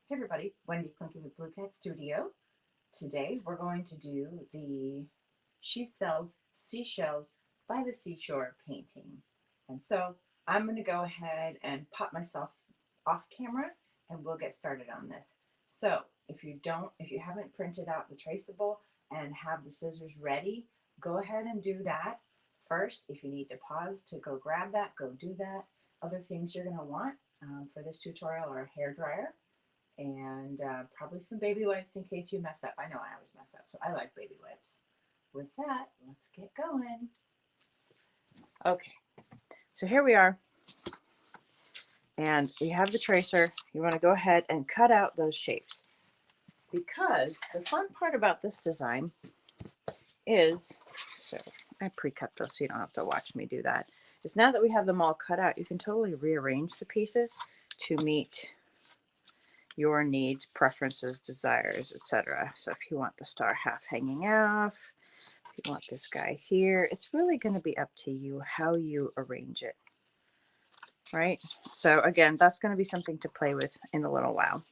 Hey everybody, Wendy Clinky with Blue Cat Studio. Today we're going to do the She Sells Seashells by the Seashore painting. And so I'm going to go ahead and pop myself off camera and we'll get started on this. So if you haven't printed out the traceable and have the scissors ready, go ahead and do that first. If you need to pause to go grab that, go do that. Other things you're going to want for this tutorial are a hair dryer and probably some baby wipes in case you mess up. I know I always mess up, so I like baby wipes. With that, let's get going. Okay, so here we are, and you have the tracer. You want to go ahead and cut out those shapes, because the fun part about this design is, so I pre-cut those so you don't have to watch me do that, is now that we have them all cut out, you can totally rearrange the pieces to meet your needs, preferences, desires, etc. So if you want the star half hanging off, if you want this guy here, it's really going to be up to you how you arrange it, right? So again, that's going to be something to play with in a little while.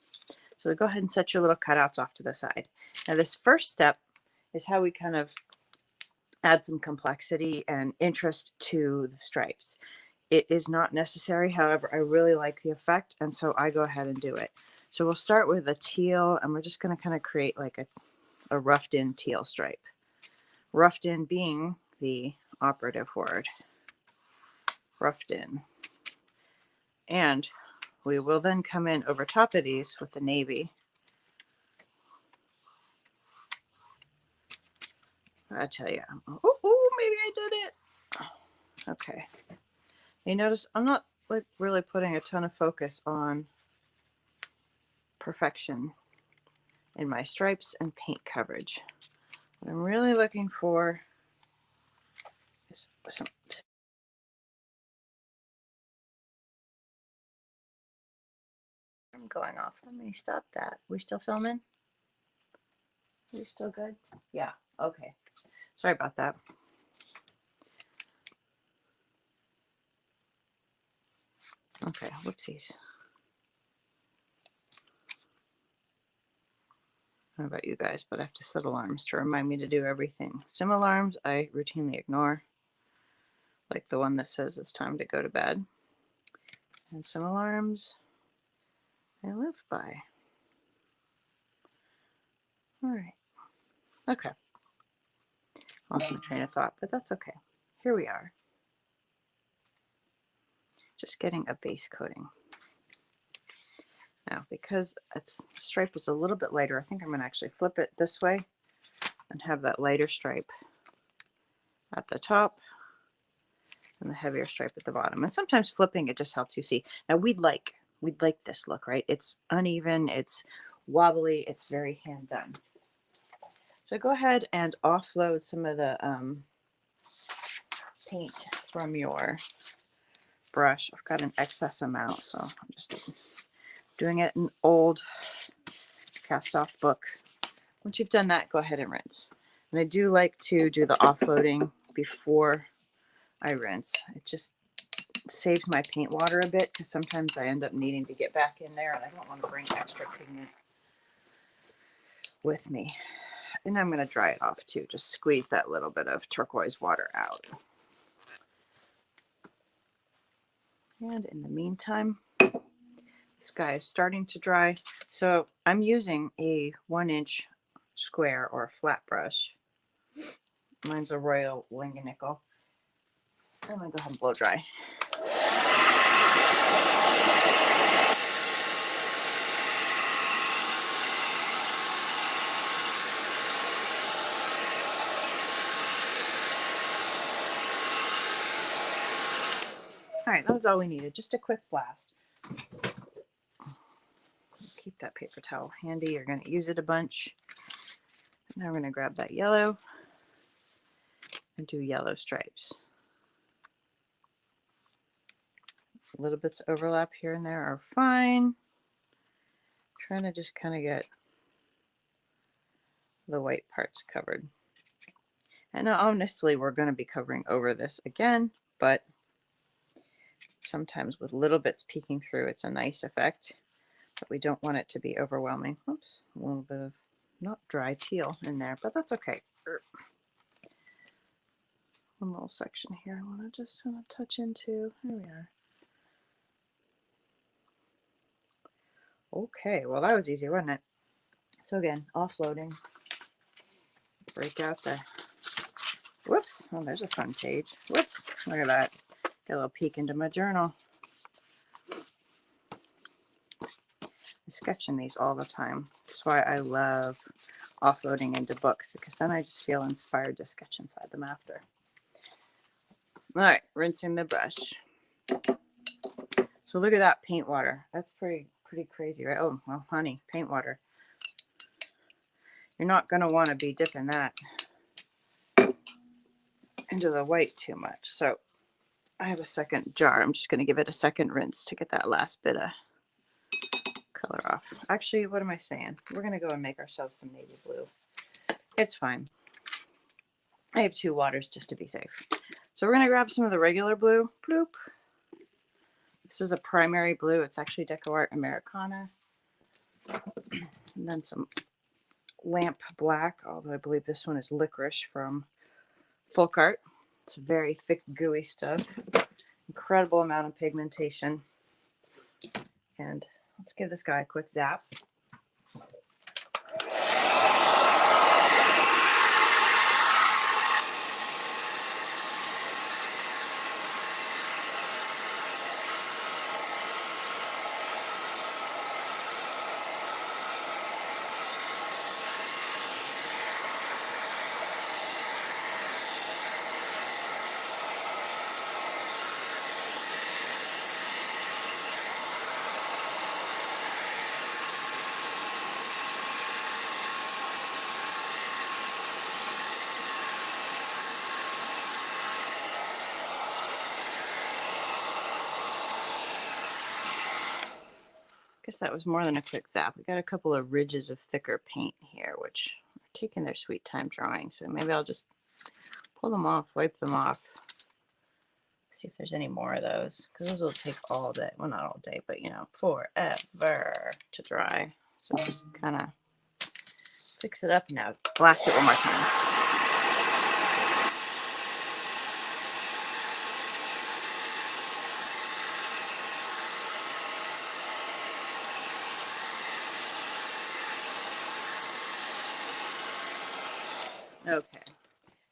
So go ahead and set your little cutouts off to the side. Now this first step is how we kind of add some complexity and interest to the stripes. It is not necessary, however, I really like the effect, and so I go ahead and do it. So we'll start with a teal, and we're just going to kind of create like a roughed in teal stripe. Roughed in being the operative word. Roughed in. And we will then come in over top of these with the navy. I tell you, oh, maybe I did it. Okay. You notice I'm not like really putting a ton of focus on perfection in my stripes and paint coverage. What I'm really looking for is some. I'm going off. Let me stop that. We still filming? Are we still good? Yeah. Okay. Sorry about that. Okay. Whoopsies. I don't know about you guys, but I have to set alarms to remind me to do everything. Sim alarms I routinely ignore, like the one that says it's time to go to bed. And sim alarms I live by. All right. Okay. Lost my train of thought, but that's okay. Here we are. Just getting a base coating. Now, because its stripe was a little bit lighter, I think I'm going to actually flip it this way and have that lighter stripe at the top and the heavier stripe at the bottom. And sometimes flipping it just helps you see. Now we'd like this look, right? It's uneven, it's wobbly, it's very hand done. So go ahead and offload some of the paint from your brush. I've got an excess amount, so I'm just doing it in old cast off book. Once you've done that, go ahead and rinse. And I do like to do the offloading before I rinse. It just saves my paint water a bit, because sometimes I end up needing to get back in there and I don't want to bring extra pigment with me. And I'm going to dry it off too. Just squeeze that little bit of turquoise water out. And in the meantime, this guy is starting to dry. So I'm using a 1-inch square or a flat brush. Mine's a Royal Wing and Nickel. I'm going to go ahead and blow dry. All right, that was all we needed. Just a quick blast. Keep that paper towel handy. You're going to use it a bunch. Now we're going to grab that yellow and do yellow stripes. Little bits of overlap here and there are fine. Trying to just kind of get the white parts covered. And now honestly, we're going to be covering over this again, but sometimes with little bits peeking through, it's a nice effect. but we don't want it to be overwhelming. Oops, a little bit of not dry teal in there, but that's okay. One little section here I want to just kind of touch into. There we are. Okay, well that was easy, wasn't it? So again, offloading. Break out the, whoops, oh there's a fun page. Whoops, look at that. Get a little peek into my journal. I sketch in these all the time. That's why I love offloading into books, because then I just feel inspired to sketch inside them after. All right, rinsing the brush. So look at that paint water. That's pretty crazy, right? Oh, well, honey, paint water. You're not going to want to be dipping that into the white too much. So I have a second jar. I'm just going to give it a second rinse to get that last bit of color off. Actually, what am I saying? We're going to go and make ourselves some navy blue. It's fine. I have 2 waters just to be safe. So we're going to grab some of the regular blue. Bloop. This is a primary blue. It's actually Deco Art Americana. And then some lamp black, although I believe this one is licorice from Folk Art. It's very thick, gooey stuff. Incredible amount of pigmentation. And let's give this guy a quick zap. Guess that was more than a quick zap. We got a couple of ridges of thicker paint here, which are taking their sweet time drying. So maybe I'll just pull them off, wipe them off. See if there's any more of those, because those will take all day. Well, not all day, but you know, forever to dry. So just kind of fix it up now. Blast it one more time. Okay,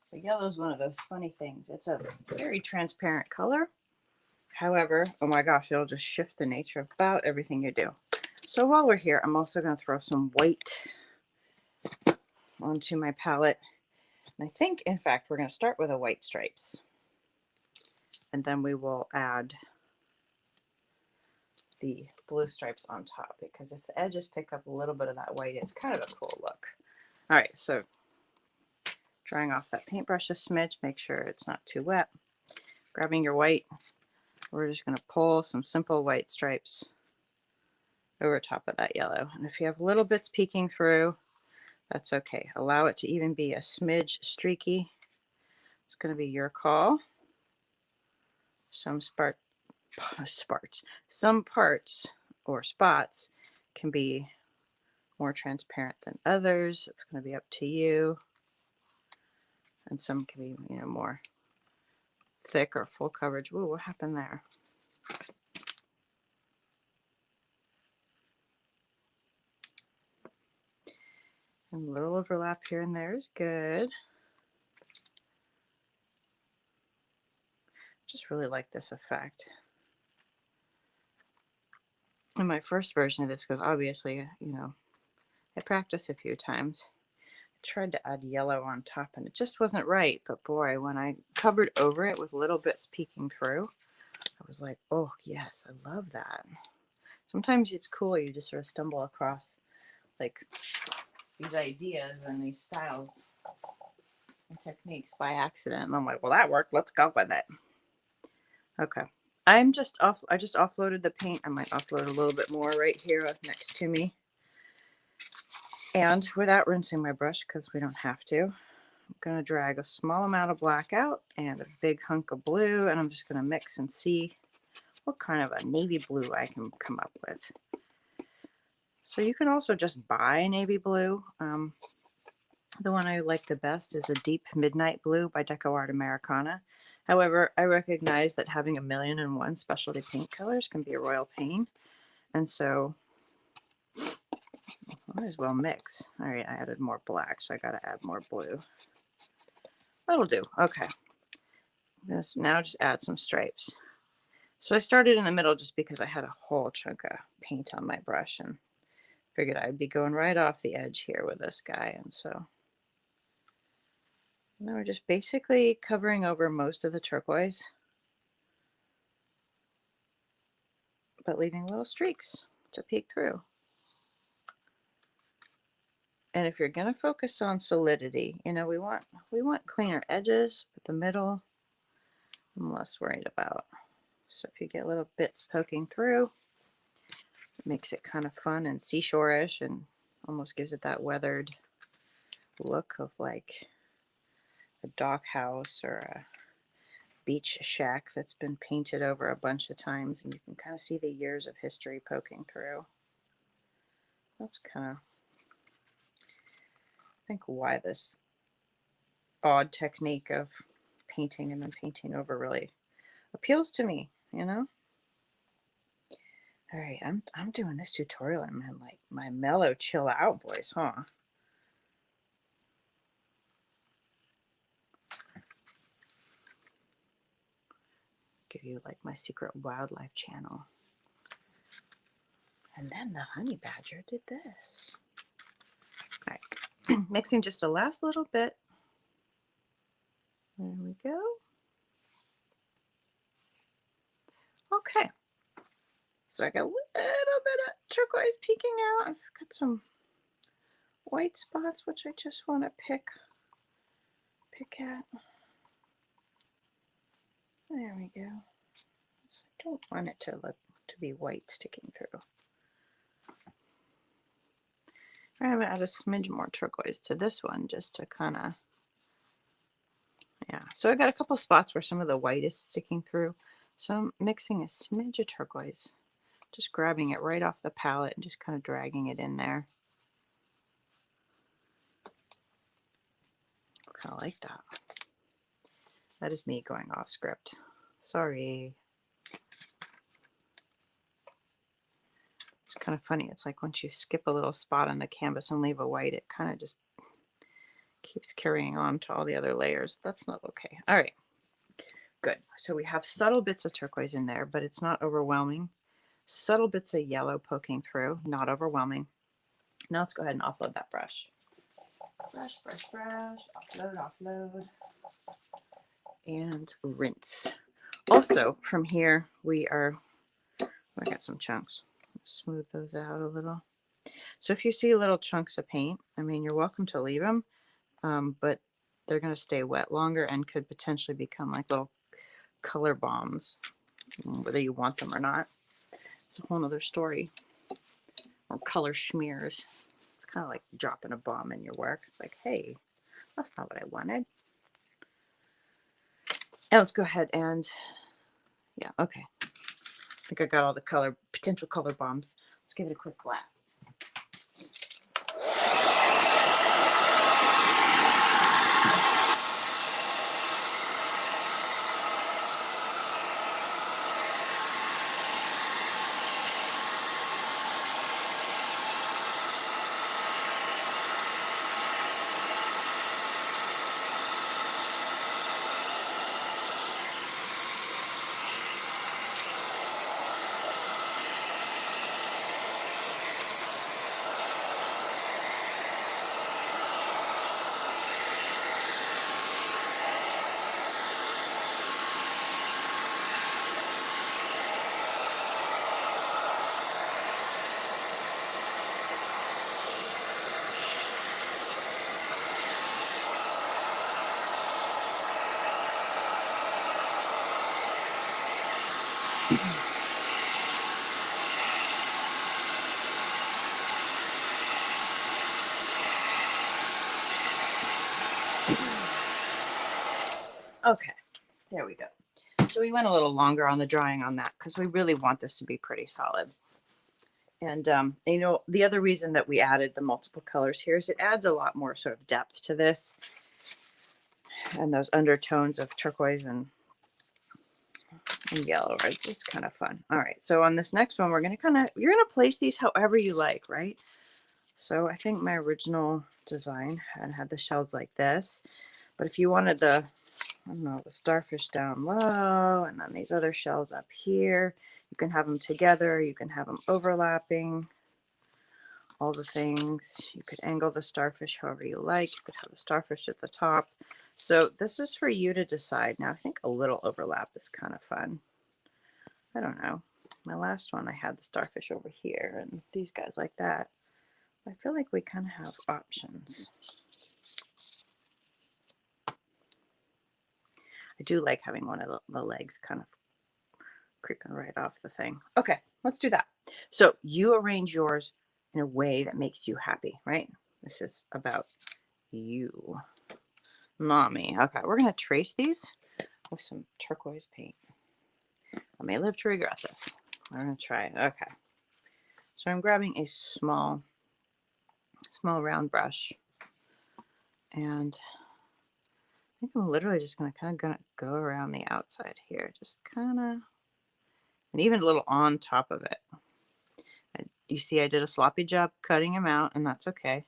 so yellow is one of those funny things. It's a very transparent color. However, oh my gosh, it'll just shift the nature of about everything you do. So while we're here, I'm also going to throw some white onto my palette. And I think, in fact, we're going to start with a white stripes. And then we will add the blue stripes on top, because if the edges pick up a little bit of that white, it's kind of a cool look. All right, so drying off that paintbrush a smidge, make sure it's not too wet. Grabbing your white, we're just going to pull some simple white stripes over top of that yellow. And if you have little bits peeking through, that's okay. Allow it to even be a smidge streaky. It's going to be your call. Some some parts or spots can be more transparent than others. It's going to be up to you. And some can be, you know, more thick or full coverage. Ooh, what happened there? And a little overlap here and there is good. Just really like this effect. And my first version of this, because obviously, you know, I practiced a few times. I tried to add yellow on top and it just wasn't right. But boy, when I covered over it with little bits peeking through, I was like, oh yes, I love that. Sometimes it's cool, you just sort of stumble across like these ideas and these styles and techniques by accident. And I'm like, well, that worked. Let's go with it. Okay. I just offloaded the paint. I might offload a little bit more right here next to me. And without rinsing my brush, because we don't have to, I'm going to drag a small amount of black out and a big hunk of blue. And I'm just going to mix and see what kind of a navy blue I can come up with. So you can also just buy navy blue. The one I like the best is a deep midnight blue by Deco Art Americana. However, I recognize that having 1,000,001 specialty paint colors can be a royal pain. And so I might as well mix. All right, I added more black, so I got to add more blue. That'll do. Okay. This now just add some stripes. So I started in the middle just because I had a whole chunk of paint on my brush and figured I'd be going right off the edge here with this guy. And so now we're just basically covering over most of the turquoise, but leaving little streaks to peek through. And if you're going to focus on solidity, you know, we want cleaner edges, but the middle I'm less worried about. So if you get little bits poking through, it makes it kind of fun and seashore-ish and almost gives it that weathered look of like a dock house or a beach shack that's been painted over a bunch of times, and you can kind of see the years of history poking through. That's kind of, I think, why this odd technique of painting and then painting over really appeals to me, you know? All right, I'm doing this tutorial. I'm in like my mellow chill out voice, huh? Give you like my secret wildlife channel. And then the honey badger did this. All right, mixing just a last little bit. There we go. Okay. So I got a little bit of turquoise peeking out. I've got some white spots, which I just want to pick at. There we go. So I don't want it to be white sticking through. I'm going to add a smidge more turquoise to this one just to kind of, yeah. So I got a couple spots where some of the white is sticking through. So I'm mixing a smidge of turquoise, just grabbing it right off the palette and just kind of dragging it in there. Kind of like that. That is me going off script. Sorry. It's kind of funny. It's like once you skip a little spot on the canvas and leave a white, it kind of just keeps carrying on to all the other layers. That's not okay. All right. Good. So we have subtle bits of turquoise in there, but it's not overwhelming. Subtle bits of yellow poking through, not overwhelming. Now let's go ahead and offload that brush. Brush, offload, and rinse. Also, from here, I got some chunks. Smooth those out a little. So if you see little chunks of paint, I mean, you're welcome to leave them, but they're going to stay wet longer and could potentially become like little color bombs, whether you want them or not. It's a whole other story. Or color smears. It's kind of like dropping a bomb in your work. It's like, hey, that's not what I wanted. And let's go ahead and, yeah, okay. I think I got all the potential color bombs. Let's give it a quick blast. Okay, there we go. So we went a little longer on the drying on that because we really want this to be pretty solid. And, you know, the other reason that we added the multiple colors here is it adds a lot more sort of depth to this, and those undertones of turquoise and yellow are just kind of fun. All right, so on this next one, you're going to place these however you like, right? So I think my original design had the shells like this, but if you wanted the, I don't know, the starfish down low and then these other shells up here, you can have them together, you can have them overlapping, all the things. You could angle the starfish however you like. You could have the starfish at the top. So this is for you to decide. Now I think a little overlap is kind of fun. I don't know. My last one I had the starfish over here and these guys like that. I feel like we kind of have options. I do like having one of the legs kind of creeping right off the thing. Okay, let's do that. So you arrange yours in a way that makes you happy, right? This is about you, mommy. Okay, we're going to trace these with some turquoise paint. I may live to regret this. We're going to try it. Okay. So I'm grabbing a small round brush, and I think I'm literally just going to kind of go around the outside here, just kind of, and even a little on top of it. And you see I did a sloppy job cutting him out, and that's okay.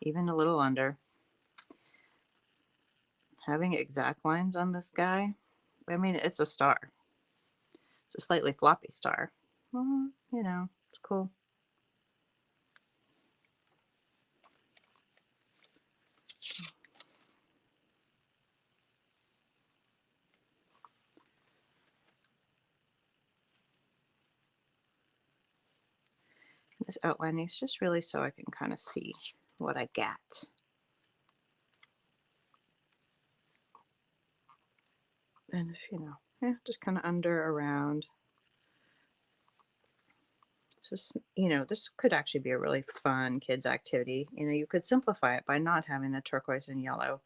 Even a little under. Having exact lines on this guy, I mean, it's a star. It's a slightly floppy star. Well, you know, it's cool. This outlining is just really so I can kind of see what I get. And if, you know, yeah, just kind of under, around. Just, you know, this could actually be a really fun kids activity. You know, you could simplify it by not having the turquoise and yellow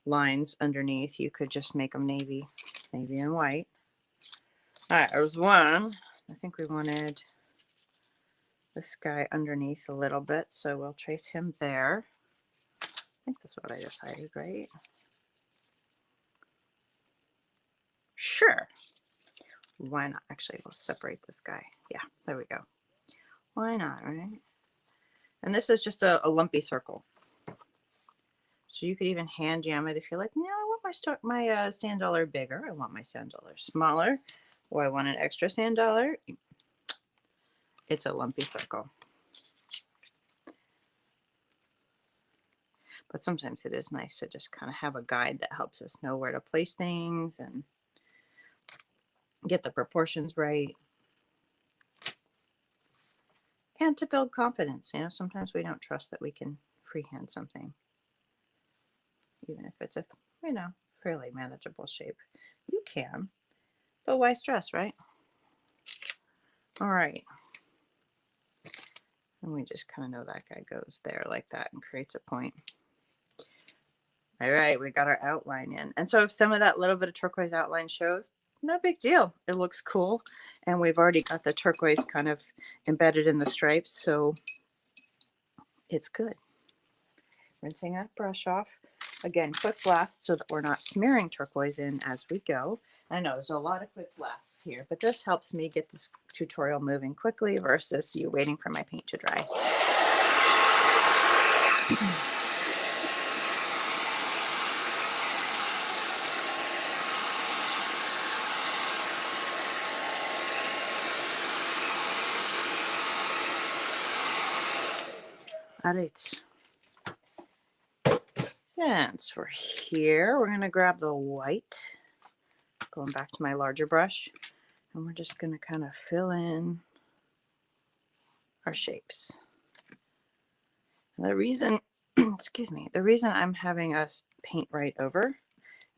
lines underneath. You could just make them navy and white. All right, there's one. I think we wanted this guy underneath a little bit, so we'll trace him there. I think that's what I decided, right? Sure. Why not? Actually, we'll separate this guy. Yeah, there we go. Why not, right? And this is just a lumpy circle. So you could even hand jam it if you're like, no, I want my sand dollar bigger. I want my sand dollar smaller. Or I want an extra sand dollar. It's a lumpy circle. But sometimes it is nice to just kind of have a guide that helps us know where to place things and get the proportions right. And to build confidence. You know, sometimes we don't trust that we can freehand something, even if it's a, you know, fairly manageable shape. You can, but why stress, right? All right. And we just kind of know that guy goes there like that and creates a point. All right, we got our outline in. And so if some of that little bit of turquoise outline shows, no big deal. It looks cool. And we've already got the turquoise kind of embedded in the stripes, so it's good. Rinsing that brush off. Again, quick blast so that we're not smearing turquoise in as we go. I know there's a lot of quick blasts here, but this helps me get this tutorial moving quickly versus you waiting for my paint to dry. All right. Since we're here, we're going to grab the white, going back to my larger brush, and we're just going to kind of fill in our shapes. And the reason, excuse me, the reason I'm having us paint right over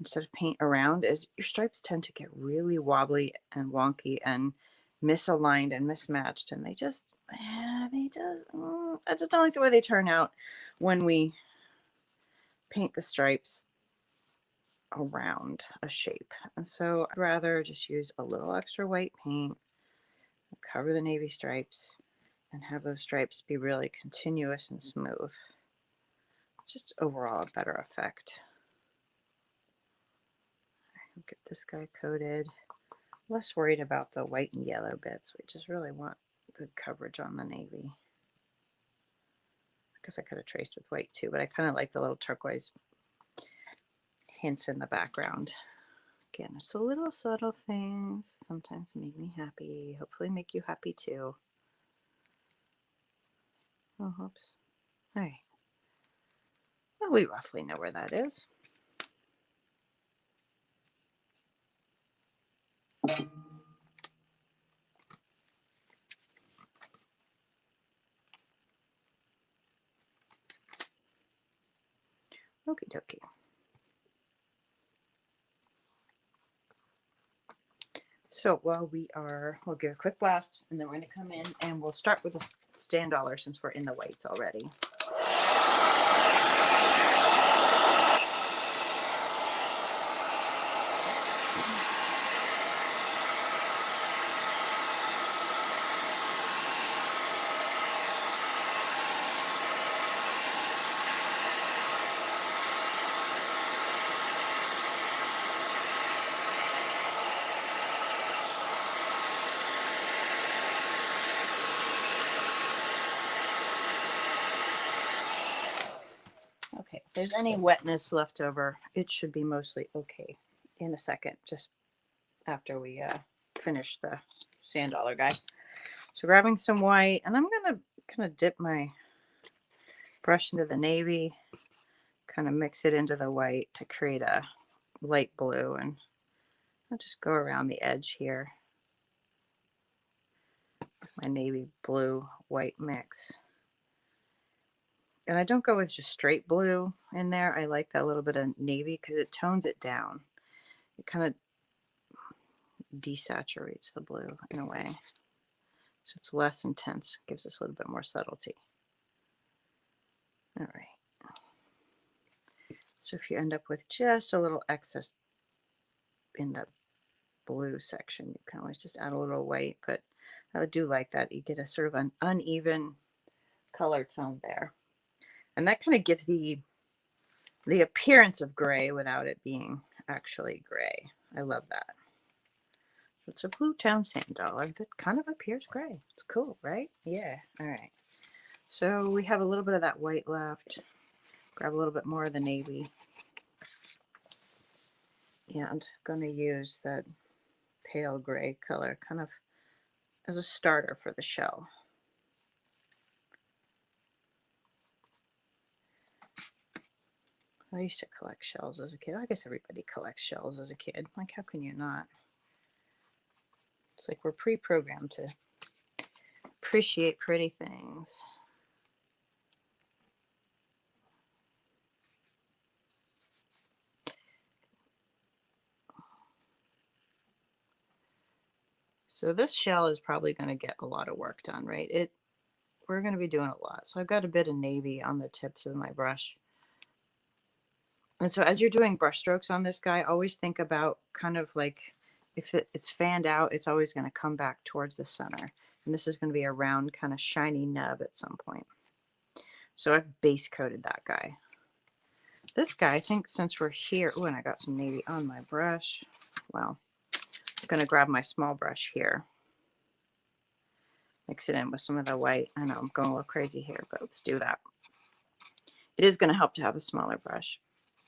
instead of paint around is your stripes tend to get really wobbly and wonky and misaligned and mismatched, and I just don't like the way they turn out when we paint the stripes around a shape. And so I'd rather just use a little extra white paint, cover the navy stripes, and have those stripes be really continuous and smooth. Just overall a better effect. I'll get this guy coated. Less worried about the white and yellow bits. We just really want good coverage on the navy. I guess I could have traced with white too, but I kind of like the little turquoise hints in the background. Again, it's the little subtle things. Sometimes make me happy. Hopefully make you happy too. Oh, oops. All right. Well, we roughly know where that is. Okie dokie. So while we'll give a quick blast, and then we're going to come in and we'll start with the stand dollar since we're in the whites already. Okay, if there's any wetness left over, it should be mostly okay in a second, just after we finish the sand dollar guy. So grabbing some white, and I'm gonna kind of dip my brush into the navy, kind of mix it into the white to create a light blue, and I'll just go around the edge here. My navy blue white mix. And I don't go with just straight blue in there. I like that little bit of navy because it tones it down. It kind of desaturates the blue in a way. So it's less intense, gives us a little bit more subtlety. All right. So if you end up with just a little excess in the blue section, you can always just add a little white, but I do like that. You get a sort of an uneven color tone there. And that kind of gives the appearance of gray without it being actually gray. I love that. It's a blue town sand dollar that kind of appears gray. It's cool, right? Yeah. All right. So we have a little bit of that white left. Grab a little bit more of the navy. And going to use that pale gray color kind of as a starter for the shell. I used to collect shells as a kid. I guess everybody collects shells as a kid. Like, how can you not? It's like we're pre-programmed to appreciate pretty things. So this shell is probably going to get a lot of work done, right? We're going to be doing a lot. So I've got a bit of navy on the tips of my brush. And so as you're doing brush strokes on this guy, always think about kind of like if it's fanned out, it's always going to come back towards the center. And this is going to be a round kind of shiny nub at some point. So I've base coated that guy. This guy, I think since we're here, oh, and I got some navy on my brush. Well, I'm going to grab my small brush here. Mix it in with some of the white. I know I'm going a little crazy here, but let's do that. It is going to help to have a smaller brush.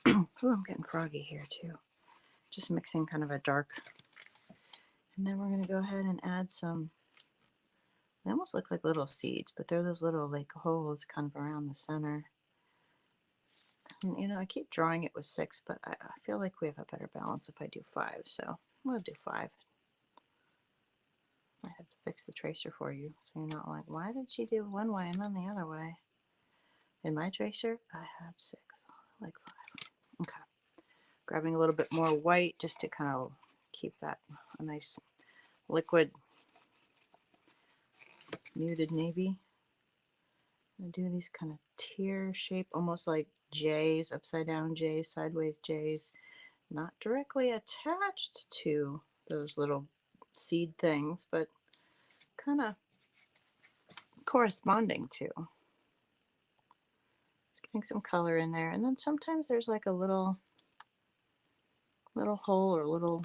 Oh, I'm getting froggy here too. Just mixing kind of a dark. And then we're going to go ahead and add some, they almost look like little seeds, but they're those little like holes kind of around the center. And you know, I keep drawing it with 6, but I feel like we have a better balance if I do 5. So I'm going to do 5. I have to fix the tracer for you, so you're not like, why did she do one way and then the other way? In my tracer, I have 6, like 5. Okay. Grabbing a little bit more white just to kind of keep that a nice liquid muted navy. I do these kind of tear shape, almost like J's, upside down J's, sideways J's, not directly attached to those little seed things, but kind of corresponding to. Just getting some color in there. And then sometimes there's like a little hole or little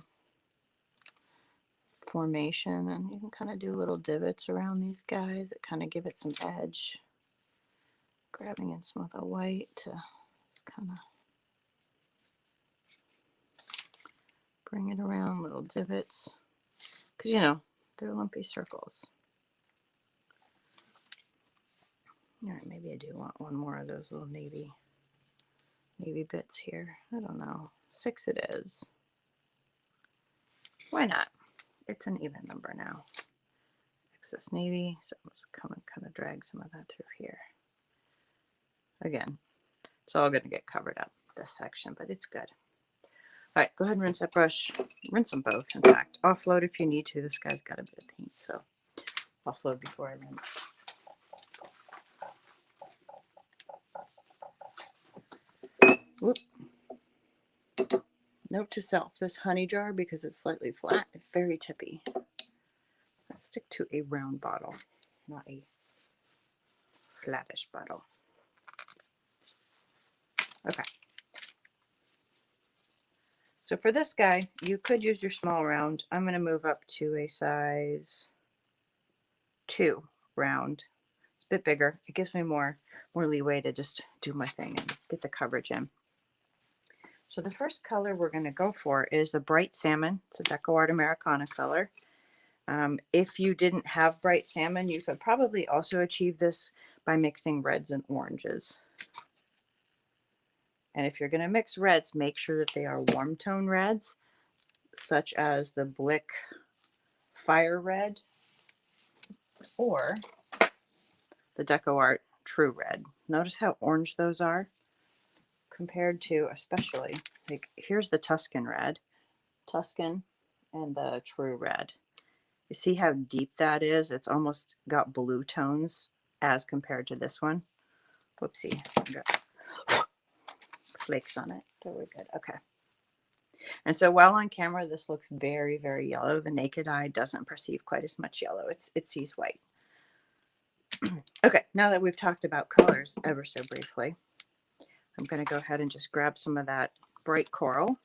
formation, and you can kind of do little divots around these guys that kind of give it some edge. Grabbing in some of the white to just kind of bring it around, little divots, because you know they're lumpy circles. All right, maybe I do want one more of those little navy bits here. I don't know. 6 it is. Why not? It's an even number now. Excess navy, so I'm just kind of drag some of that through here. Again, it's all going to get covered up, this section, but it's good. All right, go ahead and rinse that brush. Rinse them both, in fact. Offload if you need to. This guy's got a bit of paint, so offload before I rinse. Whoop. Note to self, this honey jar, because it's slightly flat, it's very tippy. Let's stick to a round bottle, not a flattish bottle. Okay. So for this guy, you could use your small round. I'm going to move up to a size 2 round. It's a bit bigger. It gives me more leeway to just do my thing and get the coverage in. So the first color we're going to go for is the bright salmon. It's a Deco Art Americana color. If you didn't have bright salmon, you could probably also achieve this by mixing reds and oranges. And if you're going to mix reds, make sure that they are warm tone reds, such as the Blick Fire Red or the Deco Art True Red. Notice how orange those are compared to, especially, like here's the Tuscan Red, Tuscan and the True Red. You see how deep that is? It's almost got blue tones as compared to this one. Whoopsie, I got flakes on it. Totally good. Okay. And so while on camera, this looks very, very yellow. The naked eye doesn't perceive quite as much yellow. It sees white. Okay, now that we've talked about colors ever so briefly, I'm going to go ahead and just grab some of that bright coral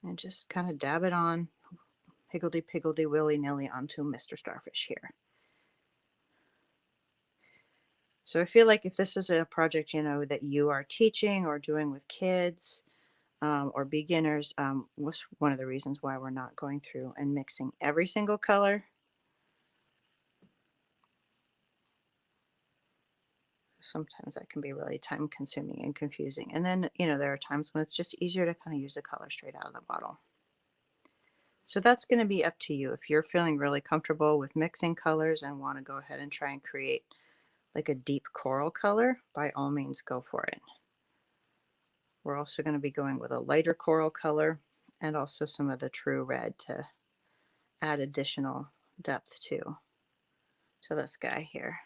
and just kind of dab it on, higgledy-piggledy, willy-nilly onto Mr. Starfish here. So I feel like if this is a project, you know, that you are teaching or doing with kids or beginners, was one of the reasons why we're not going through and mixing every single color. Sometimes that can be really time consuming and confusing. And then, you know, there are times when it's just easier to kind of use the color straight out of the bottle. So that's going to be up to you. If you're feeling really comfortable with mixing colors and want to go ahead and try and create like a deep coral color, by all means go for it. We're also going to be going with a lighter coral color and also some of the True Red to add additional depth to this guy here.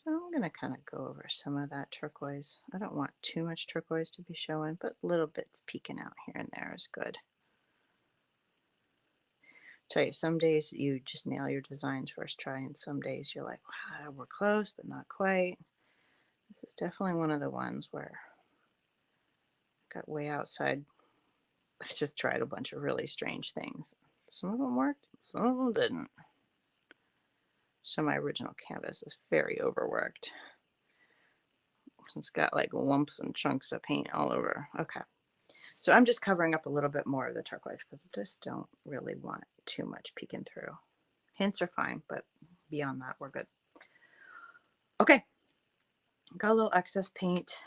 So I'm going to kind of go over some of that turquoise. I don't want too much turquoise to be showing, but little bits peeking out here and there is good. Tell you, some days you just nail your designs first try, and some days you're like, wow, we're close, but not quite. This is definitely one of the ones where I got way outside. I just tried a bunch of really strange things. Some of them worked, some of them didn't. So my original canvas is very overworked. It's got like lumps and chunks of paint all over. Okay. So I'm just covering up a little bit more of the turquoise because I just don't really want too much peeking through. Hints are fine, but beyond that, we're good. Okay. Got a little excess paint.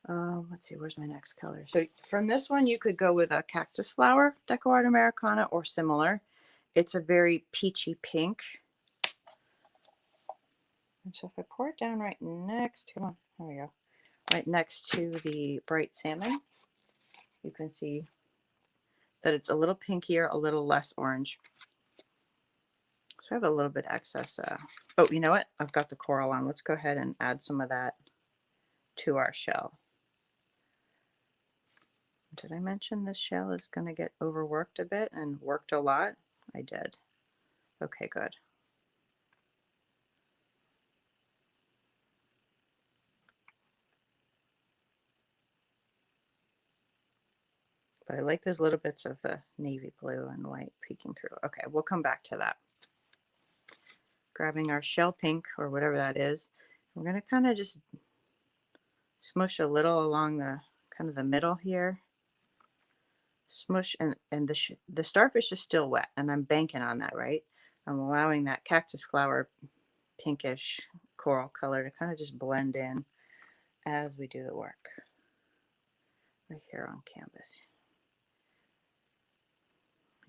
Let's see, where's my next color? So from this one, you could go with a cactus flower, Deco Art Americana, or similar. It's a very peachy pink. And so if I pour it down right next, come on, there we go. Right next to the bright salmon, you can see that it's a little pinkier, a little less orange. So I have a little bit excess. Oh, you know what? I've got the coral on. Let's go ahead and add some of that to our shell. Did I mention this shell is going to get overworked a bit and worked a lot? I did. Okay, good. But I like those little bits of the navy blue and white peeking through. Okay, we'll come back to that. Grabbing our shell pink or whatever that is, we're going to kind of just smush a little along the kind of the middle here. Smush, and the starfish is still wet, and I'm banking on that, right? I'm allowing that cactus flower pinkish coral color to kind of just blend in as we do the work right here on canvas.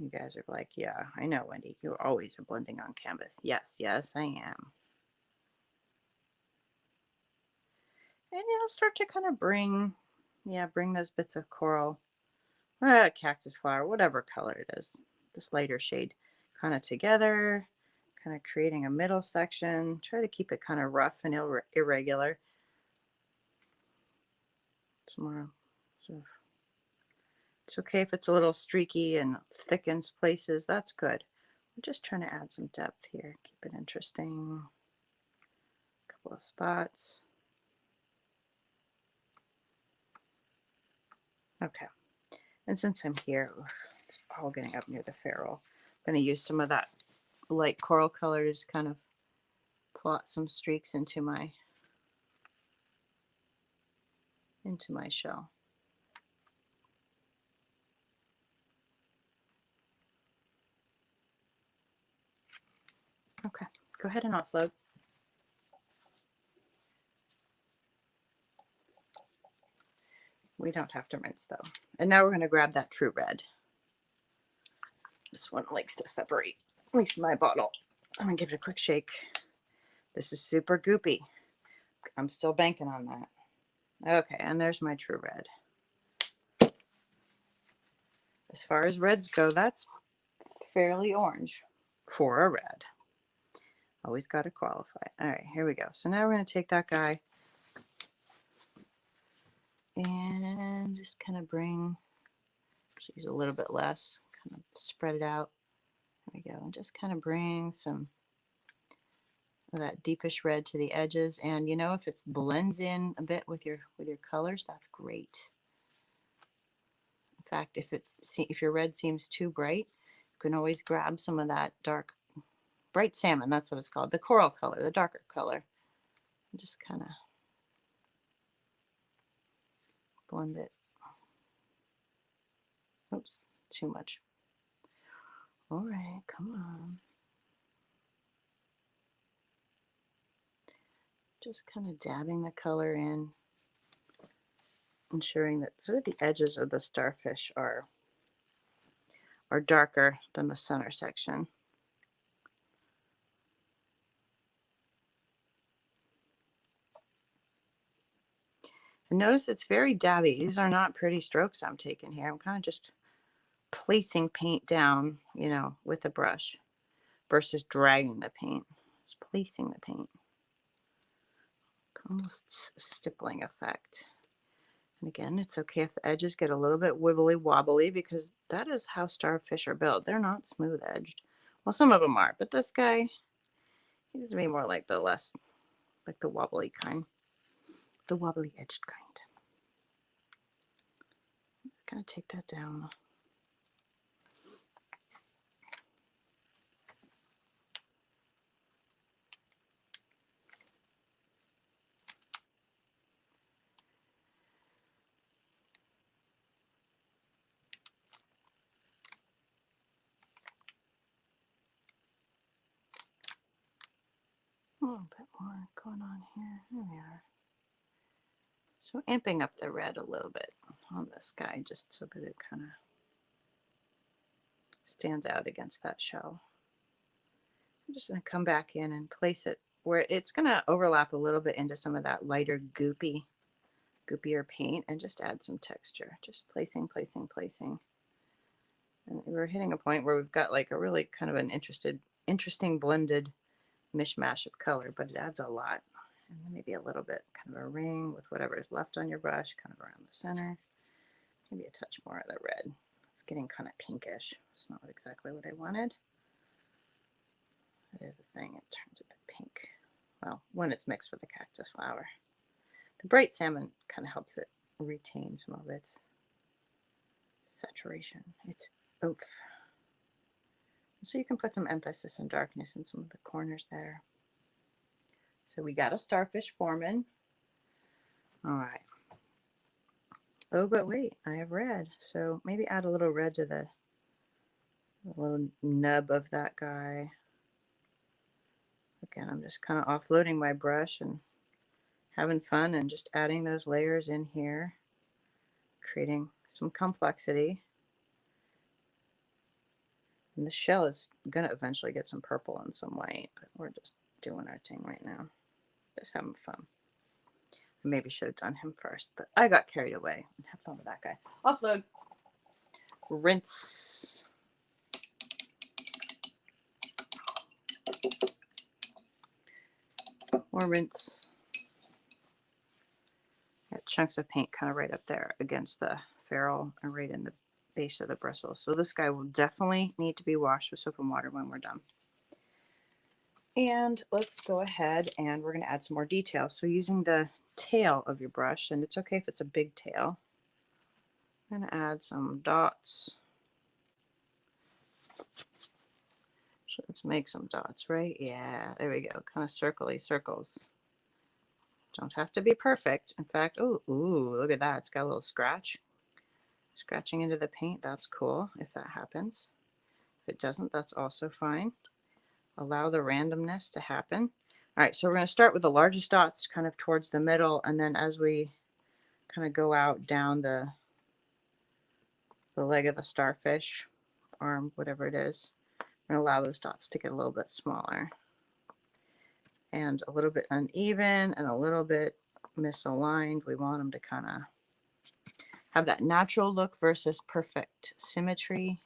You guys are like, yeah, I know, Wendy, you always are blending on canvas. Yes, yes, I am. And start to kind of bring those bits of coral, cactus flower, whatever color it is, this lighter shade, kind of together, kind of creating a middle section. Try to keep it kind of rough and irregular. It's more sort of, it's okay if it's a little streaky and thickens places. That's good. I'm just trying to add some depth here. Keep it interesting. A couple of spots. Okay. And since I'm here, it's all getting up near the ferrule. I'm going to use some of that light coral color to just kind of plot some streaks into my shell. Okay, go ahead and offload. We don't have to rinse though. And now we're going to grab that true red. This one likes to separate, at least my bottle. I'm going to give it a quick shake. This is super goopy. I'm still banking on that. Okay, and there's my true red. As far as reds go, that's fairly orange for a red. Always got to qualify. All right, here we go. So now we're going to take that guy and just kind of use a little bit less, kind of spread it out. There we go. And just kind of bring some of that deepish red to the edges. And if it blends in a bit with your colors, that's great. In fact, if your red seems too bright, you can always grab some of that bright salmon, that's what it's called, the coral color, the darker color, and just kind of blend it. Oops, too much. All right, come on. Just kind of dabbing the color in, ensuring that sort of the edges of the starfish are darker than the center section. And notice it's very dabby. These are not pretty strokes I'm taking here. I'm kind of just placing paint down, with a brush versus dragging the paint. Just placing the paint. Almost stippling effect. And again, it's okay if the edges get a little bit wibbly wobbly because that is how starfish are built. They're not smooth edged. Well, some of them are, but this guy, he's to be more like the wobbly kind, the wobbly edged kind. Gonna take that down. A little bit more going on here. There we are. So amping up the red a little bit on this guy just so that it kind of stands out against that shell. I'm just going to come back in and place it where it's going to overlap a little bit into some of that lighter goopier paint and just add some texture. Just placing. And we're hitting a point where we've got like a really kind of an interesting blended mishmash of color, but it adds a lot. And then maybe a little bit, kind of a ring with whatever is left on your brush, kind of around the center. maybe a touch more of the red. It's getting kind of pinkish. It's not exactly what I wanted. That is the thing, it turns a bit pink. Well, when it's mixed with the cactus flower. The bright salmon kind of helps it retain some of its saturation, its oomph. So you can put some emphasis and darkness in some of the corners there. So we got a starfish forming. All right. Oh, but wait, I have red. So maybe add a little red to the little nub of that guy. Again, I'm just kind of offloading my brush and having fun and just adding those layers in here, creating some complexity. And the shell is going to eventually get some purple and some white, but we're just doing our thing right now. Just having fun. I maybe should have done him first, but I got carried away. Have fun with that guy. Offload. Rinse. More rinse. Got chunks of paint kind of right up there against the ferrule and right in the base of the bristle. So this guy will definitely need to be washed with soap and water when we're done. And let's go ahead and we're going to add some more detail. So using the tail of your brush, and it's okay if it's a big tail, I'm going to add some dots. So let's make some dots, right? Yeah, there we go. Kind of circly circles. Don't have to be perfect. In fact, ooh, look at that. It's got a little scratch. Scratching into the paint, that's cool if that happens. If it doesn't, that's also fine. Allow the randomness to happen. All right, so we're going to start with the largest dots kind of towards the middle, and then as we kind of go out down the leg of the starfish, arm, whatever it is, we're going to allow those dots to get a little bit smaller. And a little bit uneven and a little bit misaligned. We want them to kind of have that natural look versus perfect symmetry.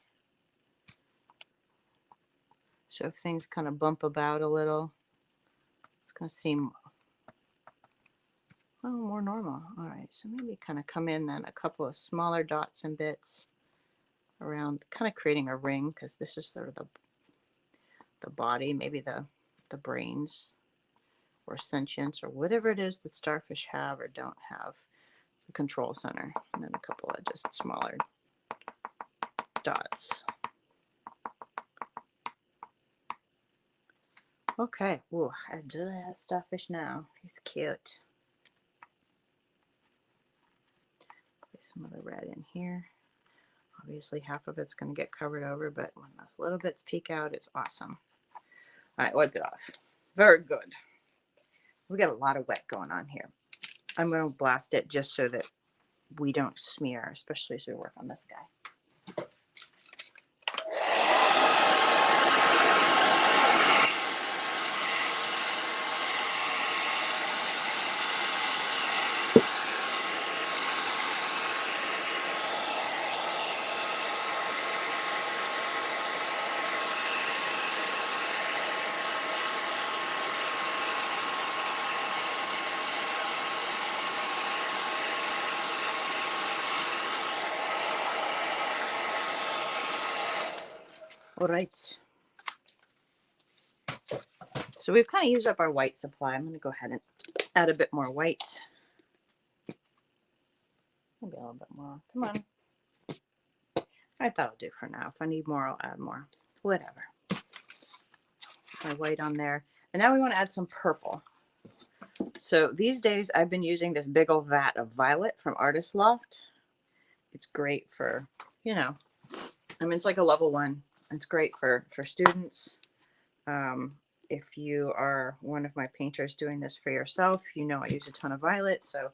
So if things kind of bump about a little, it's going to seem, well, more normal. All right, so maybe kind of come in then a couple of smaller dots and bits around, kind of creating a ring, because this is sort of the body, maybe the brains or sentience or whatever it is that starfish have or don't have. It's the control center, and then a couple of just smaller dots. Okay, ooh, I do have starfish now. He's cute. Place some of the red in here. Obviously, half of it's going to get covered over, but when those little bits peek out, it's awesome. All right, wipe it off. Very good. We got a lot of wet going on here. I'm going to blast it just so that we don't smear, especially as we work on this guy. All right. So we've kind of used up our white supply. I'm going to go ahead and add a bit more white. Maybe a little bit more. Come on. I thought I'll do for now. If I need more, I'll add more. Whatever. My white on there. And now we want to add some purple. So these days I've been using this big old vat of violet from Artist Loft. It's great for, you know, I mean, it's like a level 1. It's great for students. If you are one of my painters doing this for yourself, you know I use a ton of violet, so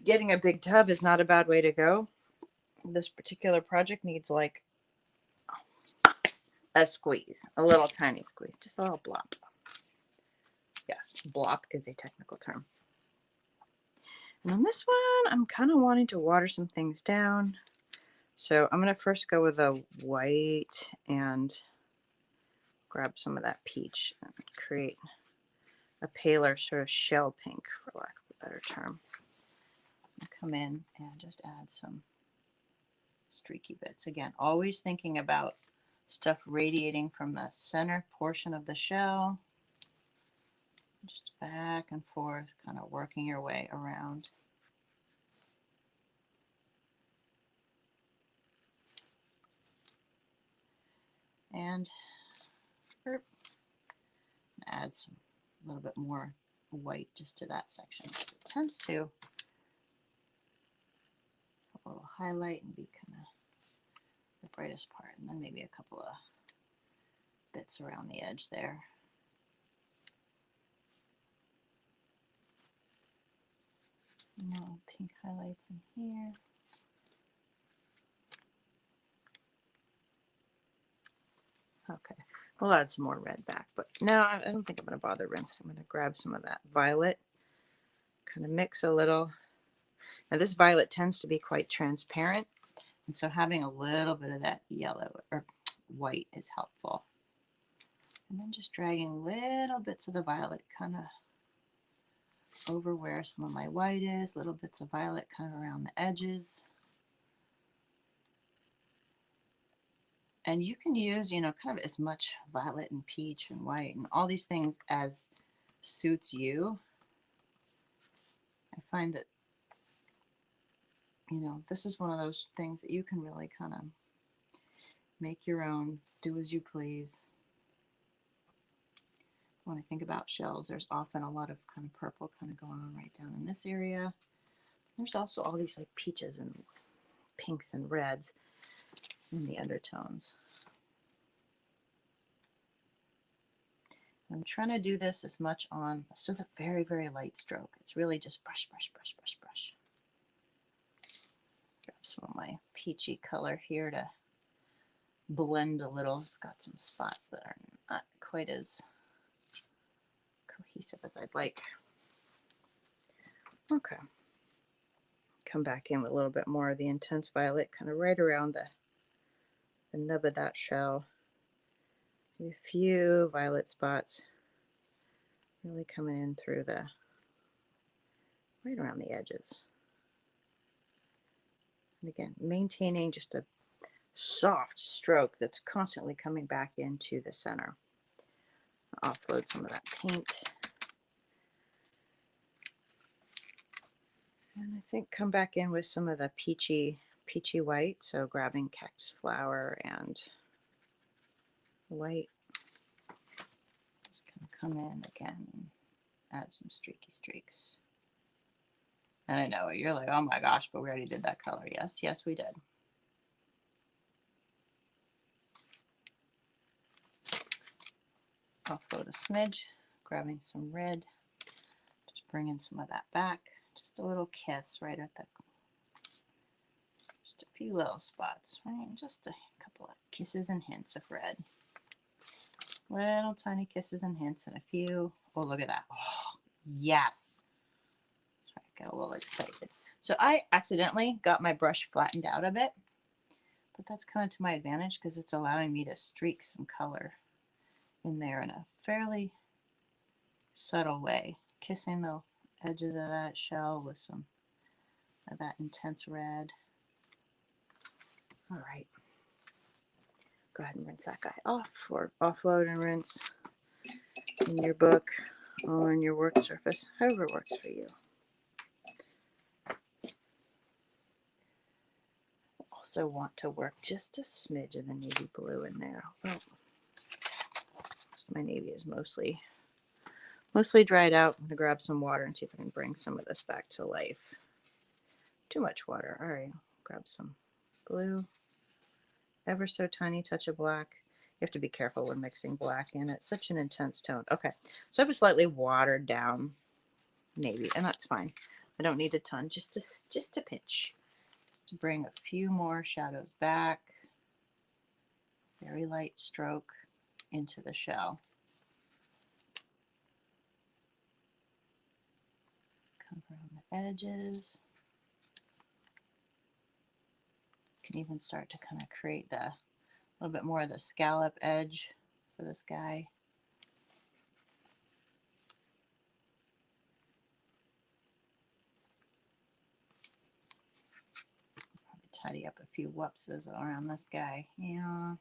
getting a big tub is not a bad way to go. This particular project needs like a squeeze, a little tiny squeeze, just a little blop. Yes, blop is a technical term. And on this one, I'm kind of wanting to water some things down. So I'm going to first go with a white and grab some of that peach and create a paler sort of shell pink, for lack of a better term. come in and just add some streaky bits. Again, always thinking about stuff radiating from the center portion of the shell. Just back and forth, kind of working your way around. And add some a little bit more white just to that section. It tends to a little highlight and be kind of the brightest part, and then maybe a couple of bits around the edge there. No pink highlights in here. Okay, we'll add some more red back, but no, I don't think I'm going to bother rinsing. I'm going to grab some of that violet, kind of mix a little. Now this violet tends to be quite transparent, and so having a little bit of that yellow or white is helpful. And then just dragging little bits of the violet kind of over where some of my white is, little bits of violet kind of around the edges. And you can use, you know, kind of as much violet and peach and white and all these things as suits you. I find that, you know, this is one of those things that you can really kind of make your own, do as you please. When I think about shells, there's often a lot of kind of purple kind of going on right down in this area. There's also all these like peaches and pinks and reds in the undertones. I'm trying to do this as much on, so it's a very, very light stroke. It's really just brush, brush, brush, brush, brush. Grab some of my peachy color here to blend a little. I've got some spots that are not quite as cohesive as I'd like. Okay. Come back in with a little bit more of the intense violet, kind of right around the nub of that shell. A few violet spots really coming in through the, right around the edges. And again, maintaining just a soft stroke that's constantly coming back into the center. Offload some of that paint. And I think come back in with some of the peachy white. So grabbing cactus flower and white. Just kind of come in again and add some streaky streaks. And I know you're like, oh my gosh, but we already did that color. Yes, yes, we did. Offload a smidge, grabbing some red, just bringing some of that back. Just a little kiss right at the, just a few little spots, right? Just a couple of kisses and hints of red. Little tiny kisses and hints and a few. Oh, look at that. Oh, yes. I got a little excited. So I accidentally got my brush flattened out a bit, but that's kind of to my advantage because it's allowing me to streak some color in there in a fairly subtle way, kissing the edges of that shell with some of that intense red. All right, go ahead and rinse that guy off, or offload and rinse in your book or on your work surface, however works for you. Also want to work just a smidge of the navy blue in there. Oh, my navy is mostly dried out. I'm going to grab some water and see if I can bring some of this back to life. Too much water. All right, grab some blue. Ever so tiny touch of black. You have to be careful when mixing black in. It's such an intense tone. Okay, so I have a slightly watered down navy, and that's fine. I don't need a ton, just a pinch. Just to bring a few more shadows back. Very light stroke into the shell. Cover on the edges. Can even start to kind of create a little bit more of the scallop edge for this guy. tidy up a few whoopses around this guy. Yeah.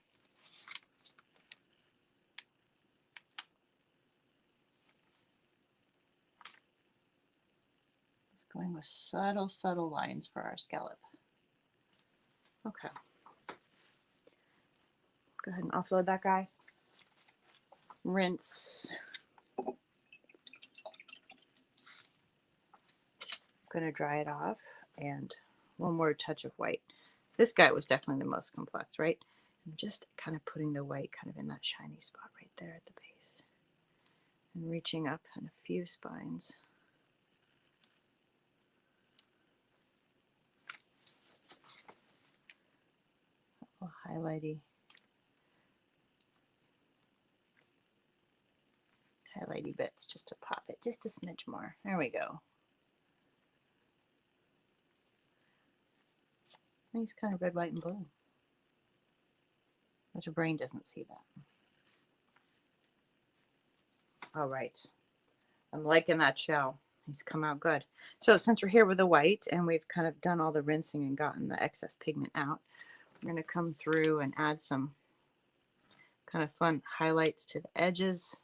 Just going with subtle, subtle lines for our scallop. Okay. Go ahead and offload that guy. Rinse. I'm going to dry it off, and one more touch of white. This guy was definitely the most complex, right? I'm just kind of putting the white kind of in that shiny spot right there at the base. And reaching up in a few spines. A little highlighty bits just to pop it just a smidge more. There we go. Nice kind of red, white, and blue. But your brain doesn't see that. All right. I'm liking that shell. He's come out good. So since we're here with the white and we've kind of done all the rinsing and gotten the excess pigment out, we're going to come through and add some kind of fun highlights to the edges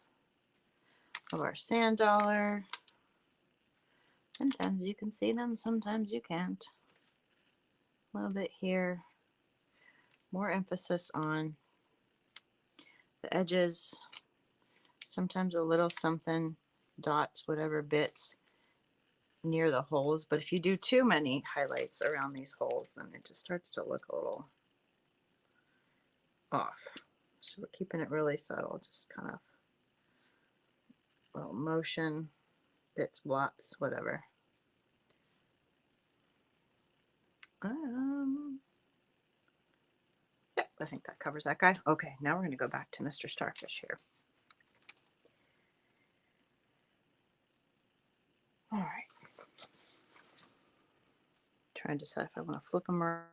of our sand dollar. Sometimes you can see them, sometimes you can't. A little bit here. More emphasis on the edges. Sometimes a little something, dots, whatever bits near the holes. But if you do too many highlights around these holes, then it just starts to look a little off. So we're keeping it really subtle, just kind of little motion, bits, blops, whatever. Yep, I think that covers that guy. Okay, now we're going to go back to Mr. Starfish here. All right. Trying to decide if I want to flip them around.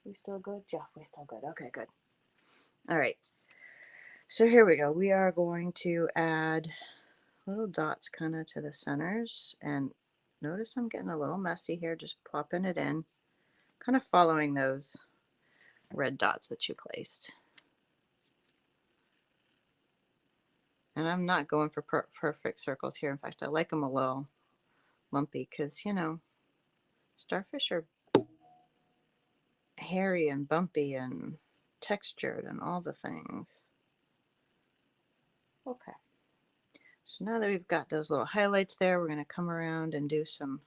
We still good? Yeah, we still good. Okay, good. All right. So here we go. We are going to add little dots kind of to the centers. And notice I'm getting a little messy here, just plopping it in, kind of following those red dots that you placed. And I'm not going for perfect circles here. In fact, I like them a little lumpy because, you know, starfish are hairy and bumpy and textured and all the things. Okay. So now that we've got those little highlights there, we're going to come around and do some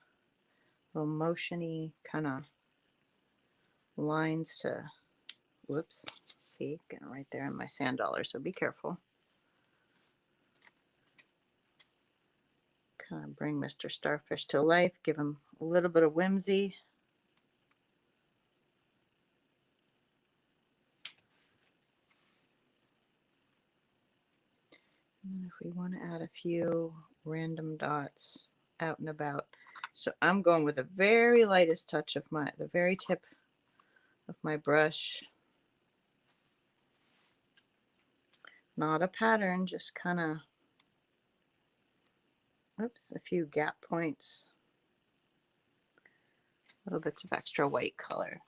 little motion-y kind of lines to, whoops, see, getting right there in my sand dollar, so be careful. Kind of bring Mr. Starfish to life, give him a little bit of whimsy. And if we want to add a few random dots out and about. So I'm going with the very lightest touch of the very tip of my brush. Not a pattern, just kind of, oops, a few gap points. Little bits of extra white color.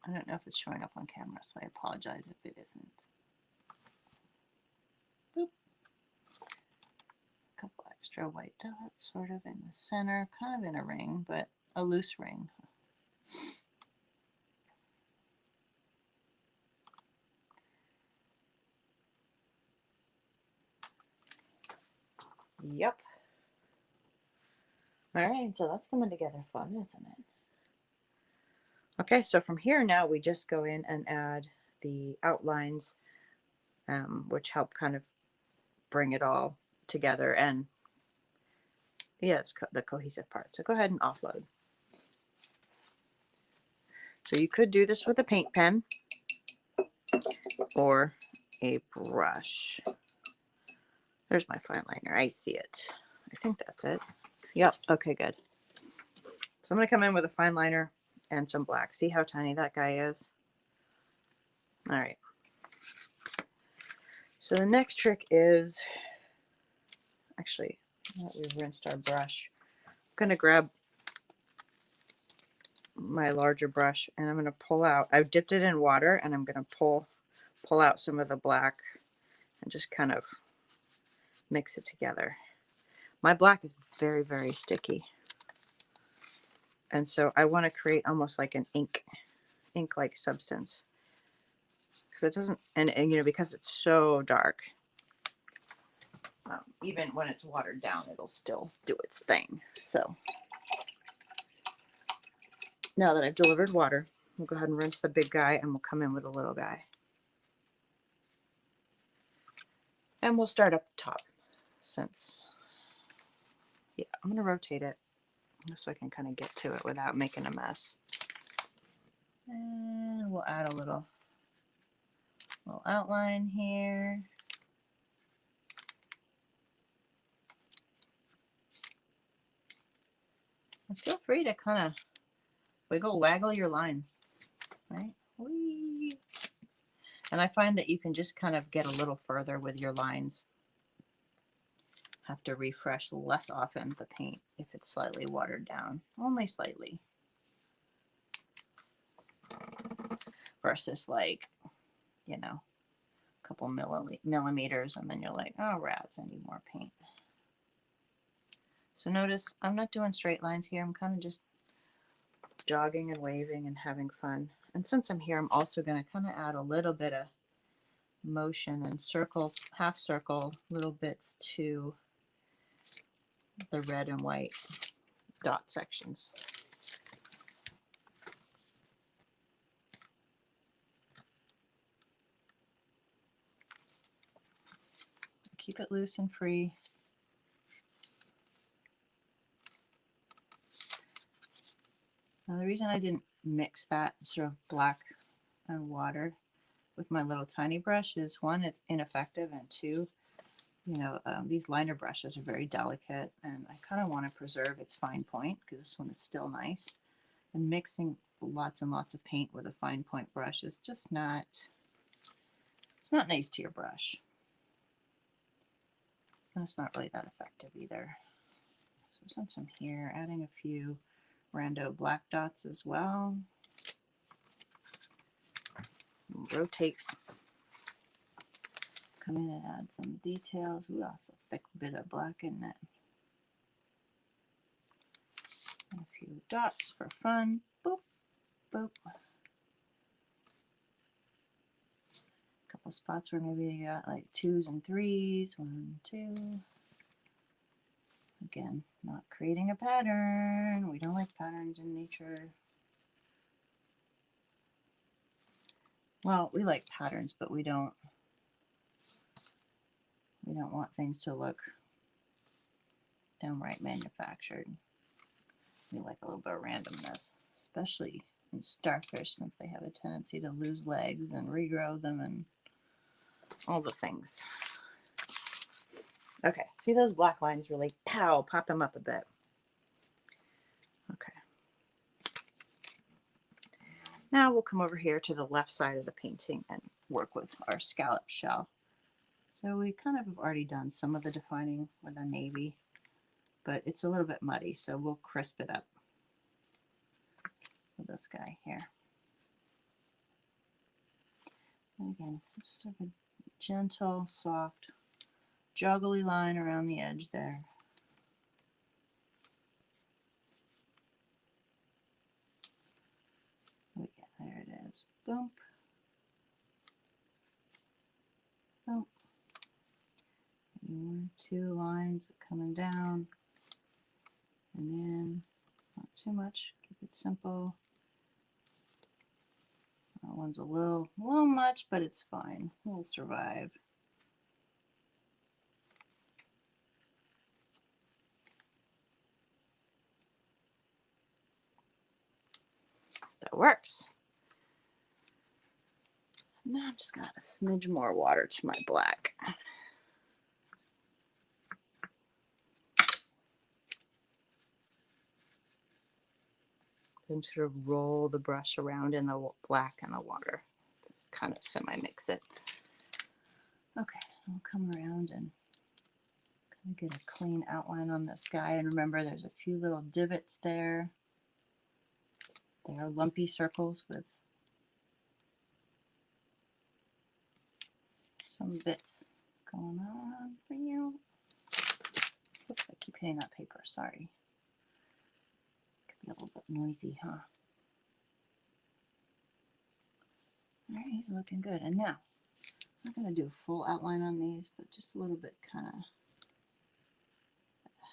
I don't know if it's showing up on camera, so I apologize if it isn't. Boop. A couple extra white dots sort of in the center, kind of in a ring, but a loose ring. Yep. All right, so that's coming together fun, isn't it? Okay, so from here now we just go in and add the outlines, which help kind of bring it all together. And yeah, it's the cohesive part. So go ahead and offload. So you could do this with a paint pen or a brush. There's my fine liner. I see it. I think that's it. Yep. Okay, good. So I'm going to come in with a fine liner and some black. See how tiny that guy is? All right. So the next trick is, actually, Now that we've rinsed our brush, I'm going to grab my larger brush and I'm going to pull out. I've dipped it in water and I'm going to pull out some of the black and just kind of mix it together. My black is very, very sticky. And so I want to create almost like an ink-like substance. Because it doesn't, and you know, because it's so dark, even when it's watered down, it'll still do its thing. So now that I've delivered water, we'll go ahead and rinse the big guy and we'll come in with the little guy. And we'll start up top since, yeah, I'm going to rotate it so I can kind of get to it without making a mess. And we'll add a little outline here. And feel free to kind of waggle your lines, right? Whee! And I find that you can just kind of get a little further with your lines. Have to refresh less often the paint if it's slightly watered down, only slightly. Versus like, you know, a couple millimeters and then you're like, oh rats, I need more paint. So notice I'm not doing straight lines here. I'm kind of just jogging and waving and having fun. And since I'm here, I'm also going to kind of add a little bit of motion and circle, half circle little bits to the red and white dot sections. Keep it loose and free. Now the reason I didn't mix that sort of black and water with my little tiny brush is one, it's ineffective, and two, you know, these liner brushes are very delicate and I kind of want to preserve its fine point because this one is still nice. And mixing lots and lots of paint with a fine point brush is just not, it's not nice to your brush. And it's not really that effective either. So since I'm here, adding a few rando black dots as well. Rotate. Come in and add some details. Ooh, that's a thick bit of black in it. And a few dots for fun. Boop, boop. A couple spots where maybe you got like 2s and 3s. 1, 2. Again, not creating a pattern. We don't like patterns in nature. Well, we like patterns, but we don't want things to look downright manufactured. We like a little bit of randomness, especially in starfish since they have a tendency to lose legs and regrow them and all the things. Okay, see those black lines really pop them up a bit. Okay. Now we'll come over here to the left side of the painting and work with our scallop shell. So we kind of have already done some of the defining with a navy, but it's a little bit muddy, so we'll crisp it up with this guy here. And again, just sort of a gentle, soft, juggly line around the edge there. Oh yeah, there it is. Boom. Boom. 1 or 2 lines coming down and in. Not too much. Keep it simple. That one's a little much, but it's fine. We'll survive. That works. Now I'm just gonna add a smidge more water to my black. Then sort of roll the brush around in the black and the water. Just kind of semi-mix it. Okay, I'll come around and Get a clean outline on this guy, and remember there's a few little divots there. They are lumpy circles with some bits going on for you. Oops, I keep hitting that paper, sorry. Could be a little bit noisy, huh? All right, he's looking good. And now, I'm not going to do a full outline on these, but just a little bit kind of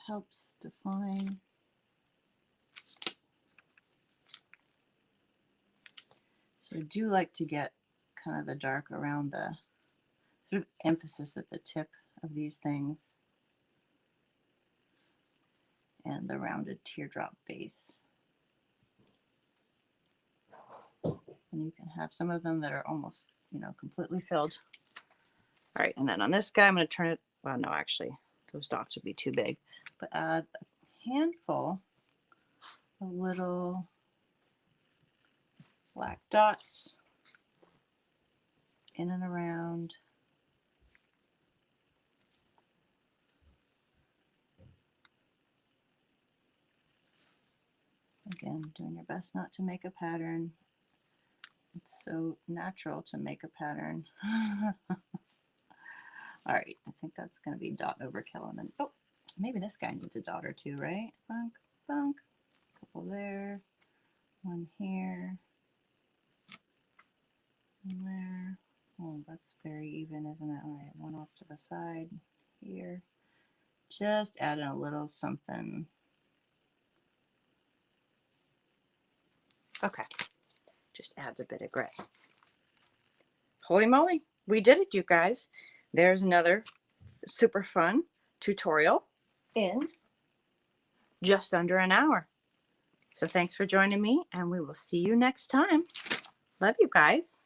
helps define. So I do like to get kind of the dark around the sort of emphasis at the tip of these things and the rounded teardrop base. And you can have some of them that are almost, you know, completely filled. All right, and then on this guy, I'm going to turn it, well, no, actually, those dots would be too big, but add a handful of little black dots in and around. Again, doing your best not to make a pattern. It's so natural to make a pattern. All right, I think that's going to be dot overkill. And then, oh, maybe this guy needs a dot or two, right? Bunk, bunk. A couple there. One here. One there. Oh, that's very even, isn't it? All right, one off to the side here. Just adding a little something. Okay, just adds a bit of gray. Holy moly, we did it, you guys. There's another super fun tutorial in just under an hour. So thanks for joining me, and we will see you next time. Love you guys.